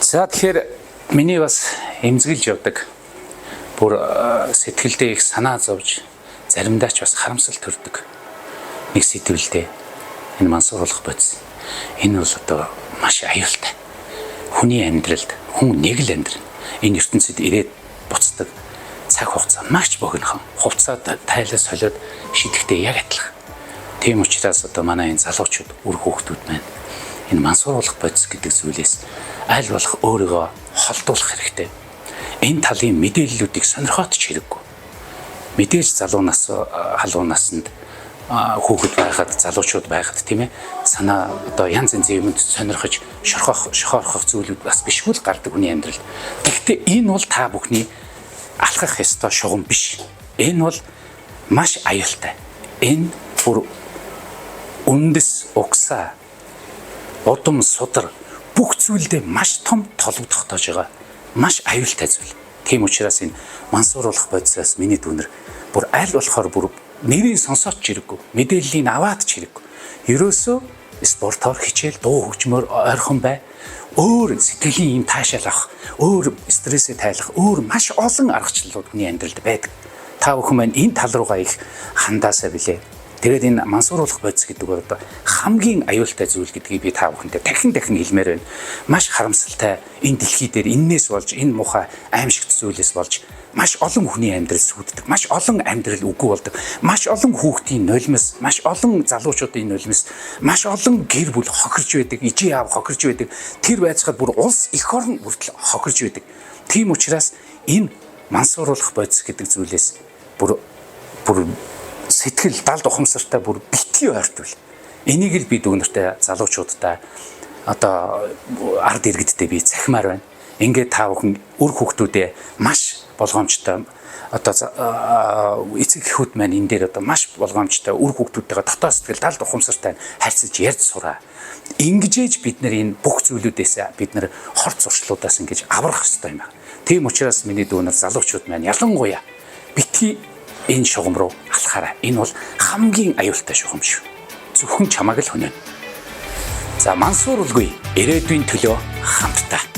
За тэгэхээр миний бас эмзэглэж явдаг бүр сэтгэлдээ их санаа зовж заримдаа ч бас харамсал төрдөг нэг сэтгэлдээ энэ мансууруулах бодис. Энэ бол одоо маш аюултай. Хүний амьдралд хүн нэг л амьдрна. Энэ ертөнцид ирээд буцдаг цаг хугацаа маш богинохон. Хувцас тайлаа солиод шидэхдээ яг адилхан. Тийм учраас одоо манай энэ залуучууд үр хүүхдүүд маань энэ мансууруулах бодис гэдэг зүйлээс аль болох өөрийгөө холдуулах хэрэгтэй. Энэ талын мэдээллүүдийг сонирхоод ч хэрэггүй. Мэдээж залуу нас халуун наснд хүүхэд байхад залуучууд байхад тийм ээ санаа одоо янз янзын юмд сонирхож шохорхох зүйлүүд бас бишгүй л гардаг хүний амьдралд. Гэхдээ энэ бол та бүхний алхах ёстой шугам биш. Энэ бол маш аюултай. Энэ бүр үндэс угсаа удам судар бүх зүйлдээ маш том толгой тогтоож байгаа. Маш аюултай зүйл. Тийм учраас энэ мансууруулах бодисоос миний дүүнэр бүр аль болохоор бүр нэрийг сонсоод ч хэрэггүй, мэдээллийг аваад ч хэрэггүй. Ерөөсөө спортоор хичээл, дуу хөгжмөөр ойрхон бай. Өөр сэтгэлийн юм таашаал авах, өөр стрессээ тайлах, өөр маш олон аргачлалууд хүний амьдралд байдаг. Та бүхэн маань энэ тал руугаа их хандаасаа билээ. Тэгээд энэ мансууруулах бодис гэдэг бол одоо хамгийн аюултай зүйл гэдгийг би та бүхэндээ дахин хэлмээр байна. Маш харамсалтай энэ дэлхий дээр эннээс болж энэ муухай аимшигт зүйлээс болж маш олон хүний амьдрал сүуддэг, маш олон амьдрал үгүй болдог, маш олон хүүхдийн нулимс, маш олон залуучуудын нулимс, маш олон гэр бүл хохирж байдаг, ижээ аав хохирж байдаг, тэр байцгаад бүр улс эх орн хүртэл хохирж байдаг. Тийм учраас энэ мансууруулах бодис гэдэг зүйлээс бүр сэтгэл далд ухамсартай бүр битгий ойртвол. Энийг л би дүүнэртэй залуучуудтай одоо ард иргэдтэй би захимаар байна. Ингээд та бүхэн үр хүүхдүүдээ маш болгоомжтой одоо эцэг эхүүд маань энэ дээр одоо маш болгоомжтой үр хүүхдүүдтэйгээ дотоод сэтгэл далд ухамсартай харьцаж ярьж сураа. Ингэжээж бид нар энэ бүх зүйлүүдээс бид нар хорт зуршлуудаас ингэж аврах хэрэгтэй юм байна. Тийм учраас миний дүүнэр залуучууд маань ялангуяа битгий энэ шугам руу алхаарай. Энэ бол хамгийн аюултай шугам шүү. Зөвхөн чамайг л хөнөө. За мансууруулгүй ирээдүйн төлөө хамтдаа